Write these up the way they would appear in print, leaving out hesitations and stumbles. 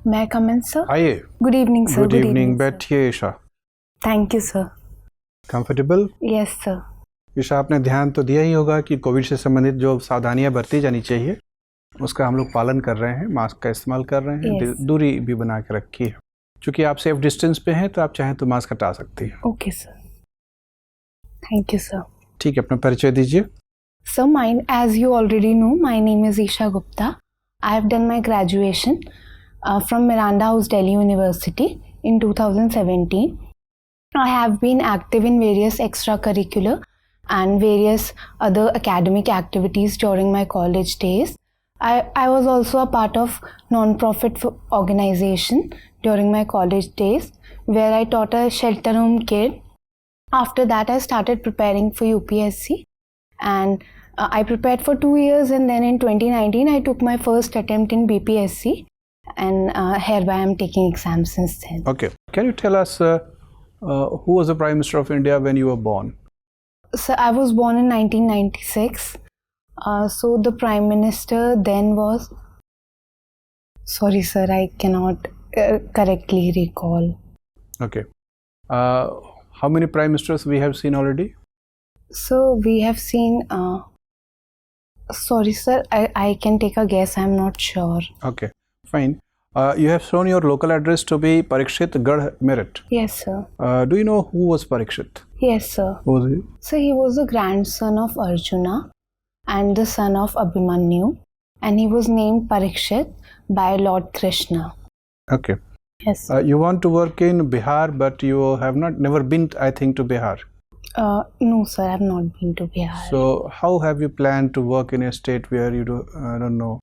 May I come in, sir? आइए. Good evening, sir. Good evening. sir. बैठिए Isha. Thank you, sir. Comfortable? Yes, sir. Isha, आपने ध्यान तो दिया ही होगा कि कोविड से संबंधित जो सावधानियां बरती जानी चाहिए उसका हम लोग पालन कर रहे हैं. मास्क का इस्तेमाल कर रहे हैं. Yes. दूरी भी बना के रखी है. चूंकि आप सेफ डिस्टेंस पे हैं तो आप चाहें तो मास्क हटा सकती हैं. Okay, sir. Thank you, sir. ठीक है, अपना परिचय दीजिए. Sir, as you already know, my name is Isha Gupta. I have done my graduation from Miranda House, Delhi University in 2017. I have been active in various extracurricular and various other academic activities during my college days. I was also a part of non-profit organization during my college days where I taught a shelter home kid. After that, I started preparing for UPSC and I prepared for 2 years, and then in 2019 I took my first attempt in BPSC, and hereby I am taking exams since then. Okay. Can you tell us who was the Prime Minister of India when you were born? So I was born in 1996. So the Prime Minister then was... Sorry, sir, I cannot correctly recall. Okay. How many Prime Ministers we have seen already? So we have seen... Sorry, sir, I can take a guess. I'm not sure. Okay, fine. You have shown your local address to be Parikshit Garh Meerut. Yes, sir. Do you know who was Parikshit? Yes, sir. Who was he? So he was the grandson of Arjuna and the son of Abhimanyu, and he was named Parikshit by Lord Krishna. Okay. Yes. You want to work in Bihar, but you have never been, I think, to Bihar. No, sir, I have not been to Bihar. So how have you planned to work in a state where you don't know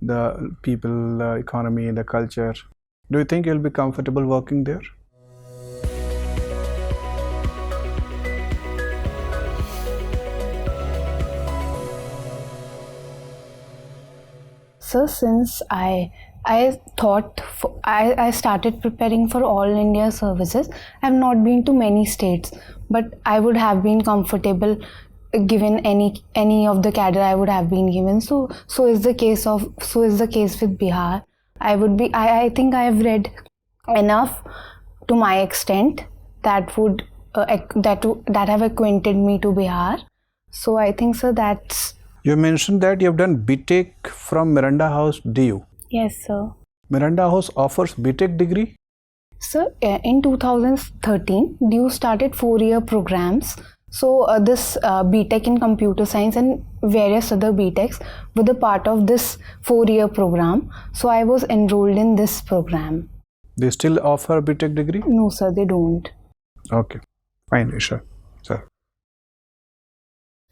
the people, the economy, the culture? Do you think you'll be comfortable working there? So since I started preparing for All India services, I have not been to many states, but I would have been comfortable given any of the cadre I would have been given. So is the case with Bihar. I think I have read enough to my extent that would that have acquainted me to Bihar. So I think, sir, that's... You mentioned that you have done BTech from Miranda House, DU. Yes, sir. Miranda House offers BTech degree? Sir, in 2013, DU started 4-year programs. So this BTech in computer science and various other BTechs were the part of this 4-year program. So I was enrolled in this program. They still offer BTech degree? No, sir, they don't. Okay, fine, Isha. Sir.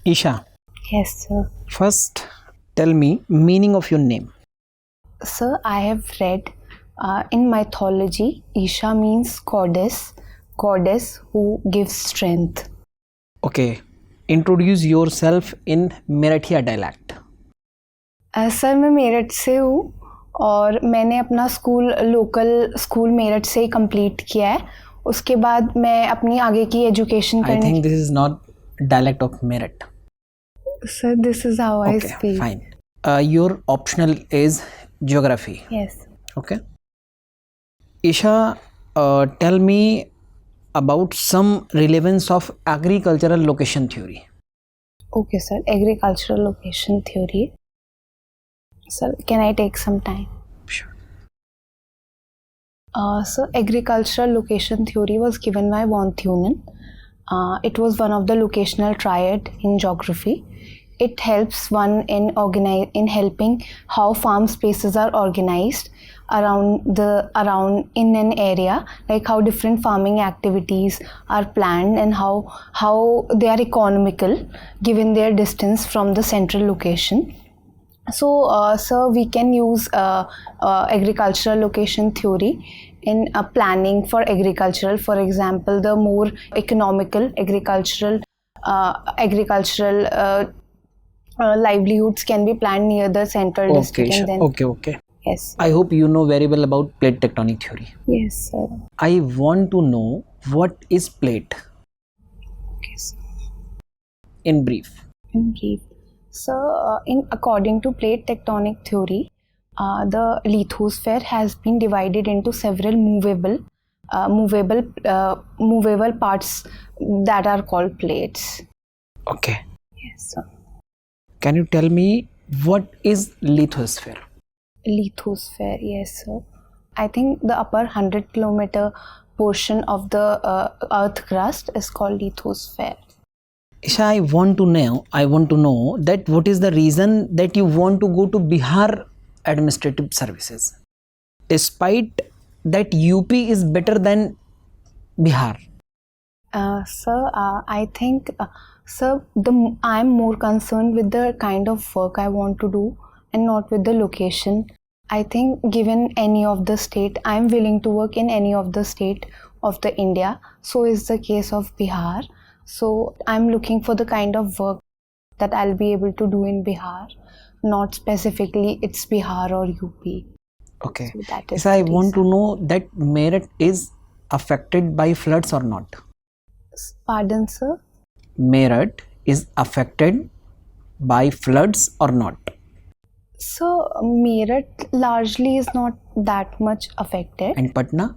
Isha. Yes, sir. First, tell me meaning of your name. Sir, I have read in mythology, Isha means goddess who gives strength. Okay, introduce yourself in Merathi dialect. Sir, मैं मेरठ से हूँ और मैंने अपना local school Meerut से ही complete किया है. उसके बाद मैं अपनी आगे की education I think this is not dialect of Meerut. Sir, this is how I speak. Fine. Your optional is geography. Yes. Okay. Isha, tell me about some relevance of agricultural location theory. Okay, sir. Agricultural location theory. Sir, can I take some time? Sure. So, agricultural location theory was given by von Thunen. It was one of the locational triad in geography. It helps one in helping how farm spaces are organized around in an area, like how different farming activities are planned and how they are economical given their distance from the central location. So, sir, we can use agricultural location theory in planning for agricultural. For example, the more economical agricultural livelihoods can be planned near the central district. And then, okay. Yes. I hope you know very well about plate tectonic theory. Yes, sir. I want to know what is plate. Okay, sir. In brief. So, according to plate tectonic theory, The lithosphere has been divided into several movable parts that are called plates. Okay. Yes, sir. Can you tell me what is lithosphere? Lithosphere, yes, sir. I think the upper 100-kilometer portion of the earth crust is called lithosphere. Isha, I want to know that what is the reason that you want to go to Bihar Administrative Services, despite that UP is better than Bihar. Sir, I think, sir, I'm more concerned with the kind of work I want to do and not with the location. I think given any of the state, I'm willing to work in any of the state of the India. So is the case of Bihar. So I'm looking for the kind of work that I'll be able to do in Bihar, not specifically it's Bihar or UP. Okay. So that is Isha, I the want to reason. know that Meerut is affected by floods or not. Pardon, sir? Meerut is affected by floods or not. So Meerut largely is not that much affected. And Patna?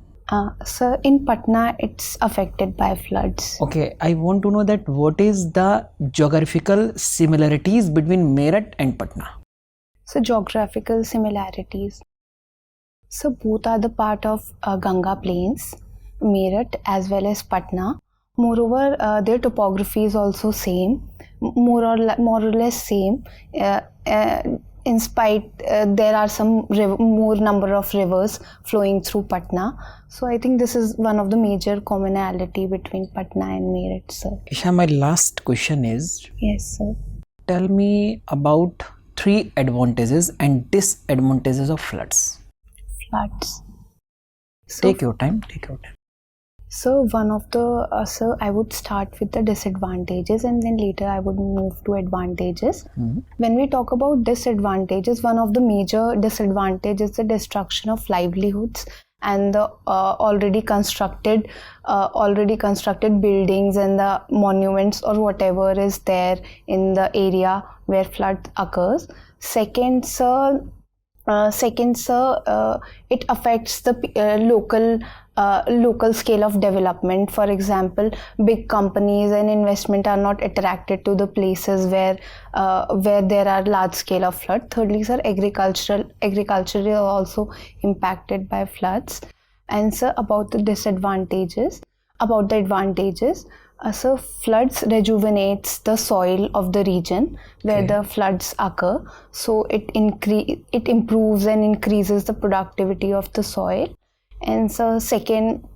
So in Patna, it's affected by floods. Okay, I want to know that what is the geographical similarities between Meerut and Patna. So geographical similarities. So both are the part of Ganga Plains, Meerut as well as Patna. Moreover, their topography is also same, more or less same. In spite, there are some more number of rivers flowing through Patna. So I think this is one of the major commonality between Patna and Meerut, sir. Isha, my last question is, Yes, sir. tell me about 3 advantages and disadvantages of floods. Floods. So, Take your time. So one of the, sir, I would start with the disadvantages and then later I would move to advantages. When we talk about disadvantages, one of the major disadvantages is the destruction of livelihoods and the already constructed buildings and the monuments or whatever is there in the area where flood occurs. Second, sir, it affects the local scale of development. For example, big companies and investment are not attracted to the places where there are large scale of flood. Thirdly, sir, agriculture is also impacted by floods. And sir, about the advantages. So floods rejuvenates the soil of the region where the floods occur. So it improves and increases the productivity of the soil. And so second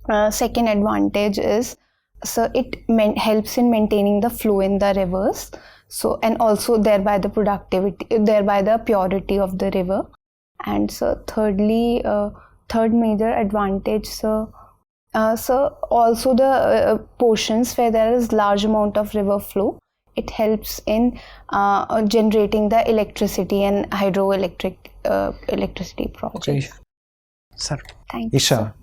advantage is, so it helps in maintaining the flow in the rivers. So and also thereby the purity of the river. And so thirdly, third major advantage, so also the portions where there is large amount of river flow, it helps in generating the electricity and hydroelectric electricity projects. Okay, sir. Thank you. Isha, Sir.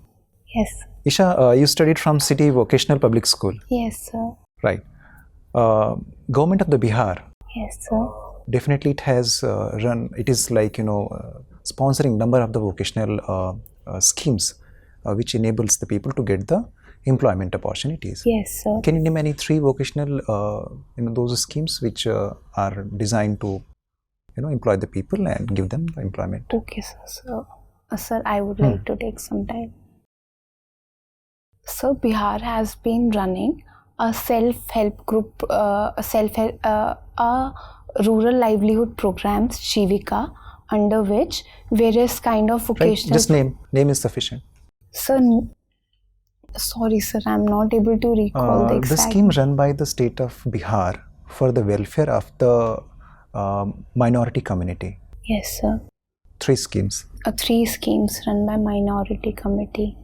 Yes. Isha, you studied from City Vocational Public School, Yes, sir. right? Government of the Bihar, Yes, sir. definitely it has it is like, sponsoring number of the vocational schemes which enables the people to get the employment opportunities. Yes, sir. Can you name any 3 vocational those schemes which are designed to employ the people and give them employment? Okay, sir. Sir, I would like to take some time. So Bihar has been running a self-help group, rural livelihood programs, Jivika, under which various kind of Right? vocational. Just name is sufficient. Sir, sorry, sir, I'm not able to recall the The exact. scheme run by the state of Bihar for the welfare of the minority community. Yes, sir. 3 schemes. 3 schemes run by minority committee.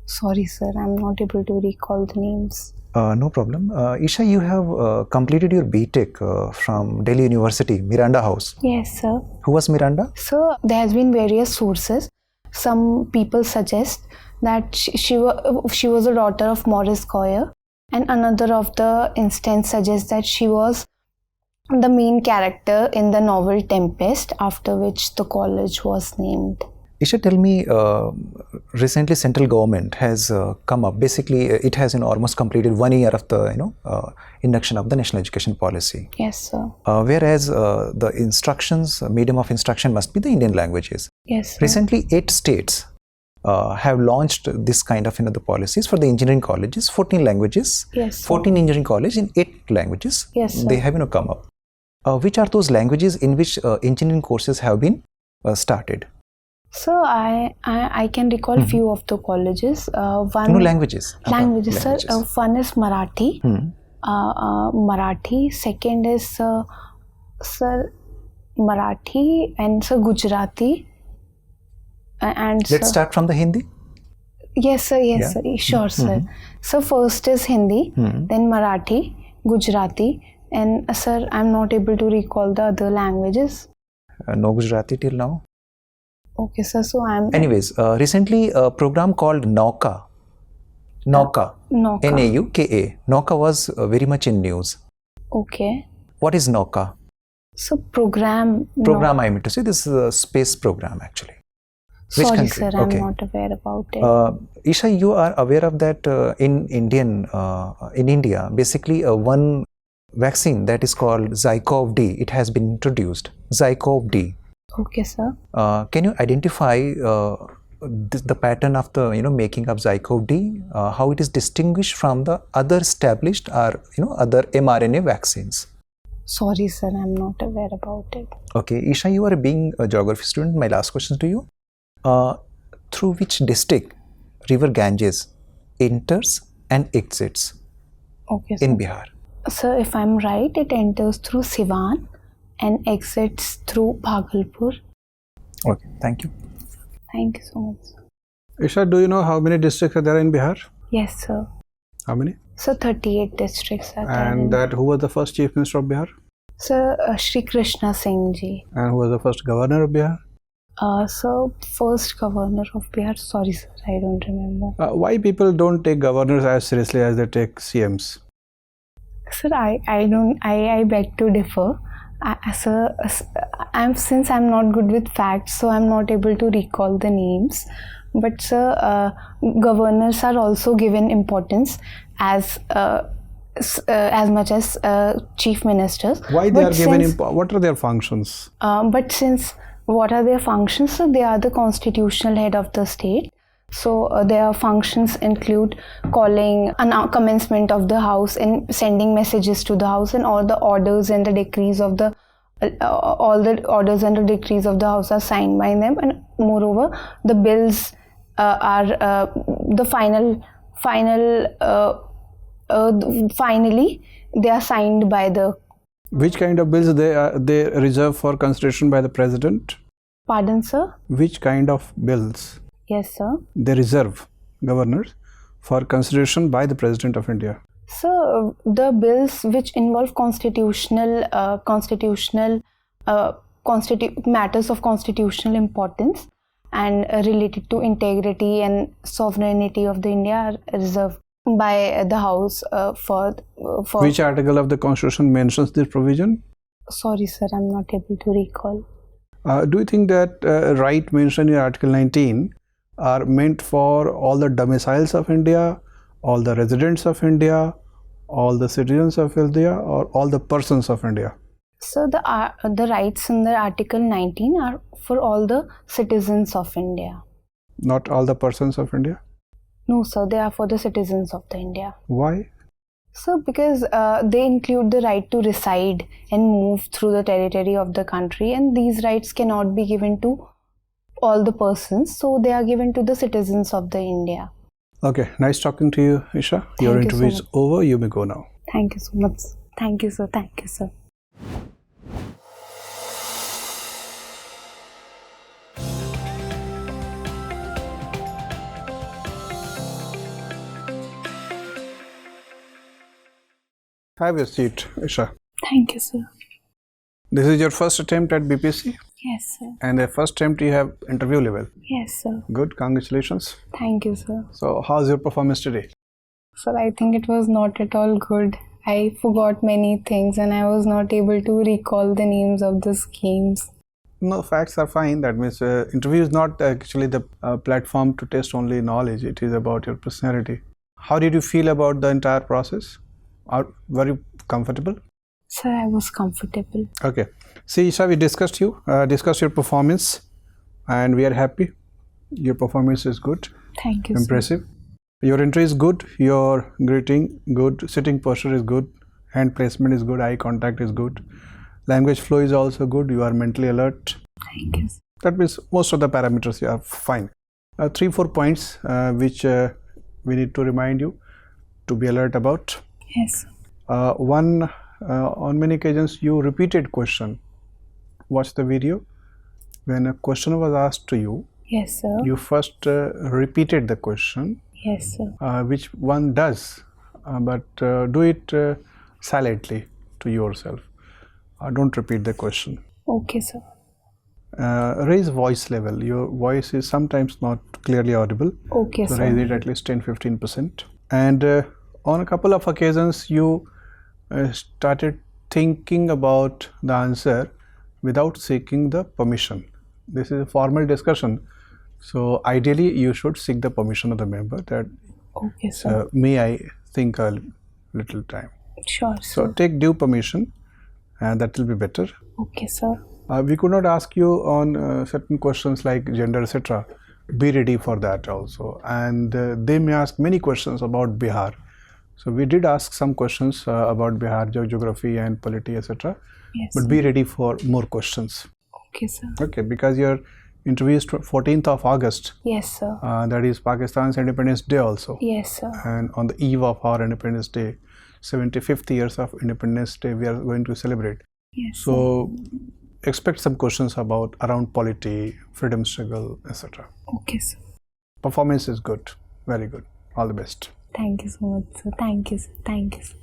Sorry, sir, I'm not able to recall the names. No problem. Isha, you have completed your BTech from Delhi University, Miranda House. Yes, sir. Who was Miranda? So there has been various sources. Some people suggest that she was a daughter of Maurice Coyer, and another of the instance suggests that she was the main character in the novel Tempest, after which the college was named. Isha, tell me, recently central government has come up. Basically, it has almost completed 1 year of the induction of the national education policy. Yes, sir. Whereas the instructions, medium of instruction must be the Indian languages. Yes, sir. Recently, 8 states have launched this kind of the policies for the engineering colleges. 14 languages. Yes, sir. 14 engineering college in 8 languages. Yes, sir. They have come up. Which are those languages in which engineering courses have been started? So I can recall few of the colleges. One Languages. languages, sir. One is Marathi. Marathi. Second is sir Marathi, and sir Gujarati. And Let's sir, start from the Hindi. yes, sir. Yes, Yeah. sir. Sure, sir. So first is Hindi, then Marathi, Gujarati, and sir, I'm not able to recall the other languages. No Gujarati till now. Okay, sir. So I'm Anyways, recently a program called Nauka. Nauka. Nauka. Nauka. Nauka was very much in news. Okay. What is Nauka? So program. Program, I mean to say, this is a space program actually. Which Sorry, country? sir. I'm Okay. not aware about it. Isha, you are aware of that in India, basically one vaccine that is called Zycov D, it has been introduced. Zycov D. Okay, sir. Can you identify the pattern of the making of Zycov D, how it is distinguished from the other established or other mRNA vaccines? Sorry, sir. I'm not aware about it. Okay, Isha, you are being a geography student. My last question to you: through which district River Ganges enters and exits Okay, sir. in Bihar? Sir, if I'm right, it enters through Siwan and exits through Bhagalpur. Okay, thank you. Thank you so much. Isha, do you know how many districts are there in Bihar? Yes, sir. How many? So 38 districts are there. And that who was the first chief minister of Bihar? Sir, Shri Krishna Singh ji. And who was the first governor of Bihar? So first governor of Bihar. Sorry, sir. I don't remember. Why people don't take governors as seriously as they take CMs? Sir, I beg to differ. Sir, since I'm not good with facts, so I'm not able to recall the names. But sir, governors are also given importance as much as chief ministers. Why they But are given since- what are their functions? But since what are their functions? So they are the constitutional head of the state. So their functions include calling commencement of the house and sending messages to the house, and all the orders and the decrees of the house are signed by them. And moreover, the bills are the finally they are signed by the. Which kind of bills they reserve for consideration by the president? Pardon, sir? Which kind of bills Yes, sir. they reserve, governors, for consideration by the president of India? So the bills which involve matters of constitutional importance and related to integrity and sovereignty of the India are reserved by the House for. Which article of the constitution mentions this provision? Sorry, sir, I'm not able to recall. Do you think that right mentioned in Article 19 are meant for all the domiciles of India, all the residents of India, all the citizens of India, or all the persons of India? So the rights in the Article 19 are for all the citizens of India. Not all the persons of India? No, sir, they are for the citizens of the India. Why? So because they include the right to reside and move through the territory of the country, and these rights cannot be given to all the persons, so they are given to the citizens of the India. Okay, nice talking to you, Isha. Your Thank you so interview is much. over. You may go now. Thank you so much. Thank you, sir. Thank you, sir. Have a seat, Isha. Thank you, sir. This is your first attempt at BPSC, Yes, sir. and the first attempt you have interview level. Yes, sir. Good, congratulations. Thank you, sir. So, how's your performance today? Sir, I think it was not at all good. I forgot many things and I was not able to recall the names of the schemes. No, facts are fine. That means interview is not actually the platform to test only knowledge. It is about your personality. How did you feel about the entire process? Were you comfortable? Sir, I was comfortable. Okay. See, Isha, we discussed your performance, and we are happy. Your performance is good, Thank you, sir. impressive. Your entry is good. Your greeting good. Sitting posture is good. Hand placement is good. Eye contact is good. Language flow is also good. You are mentally alert. Thank you, sir. That means most of the parameters you are fine. 3-4 points which we need to remind you to be alert about. Yes, sir. One, on many occasions you repeated question. Watch the video. When a question was asked to you, Yes, sir. you first repeated the question, Yes, sir. which one does, but do it silently to yourself. Don't repeat the question. Okay, sir. Raise voice level. Your voice is sometimes not clearly audible. Okay, So sir. raise it at least 10-15%. And on a couple of occasions, you started thinking about the answer without seeking the permission. This is a formal discussion. So ideally, you should seek the permission of the member that Okay, sir. may I think a little time. Sure, So sir. take due permission, and that will be better. Okay, sir. We could not ask you on certain questions like gender, etc. Be ready for that also. And they may ask many questions about Bihar. So we did ask some questions about Bihar, geography and polity, etc. Yes, But sir. be ready for more questions. Okay, sir. Okay, because your interview is 14th of August. Yes, sir. That is Pakistan's Independence Day also. Yes, sir. And on the eve of our Independence Day, 75th years of Independence Day, we are going to celebrate. Yes, sir. So expect some questions about around polity, freedom struggle, etc. Okay, sir. Performance is good, very good. All the best. Thank you so much, sir. Thank you, sir. Thank you, sir.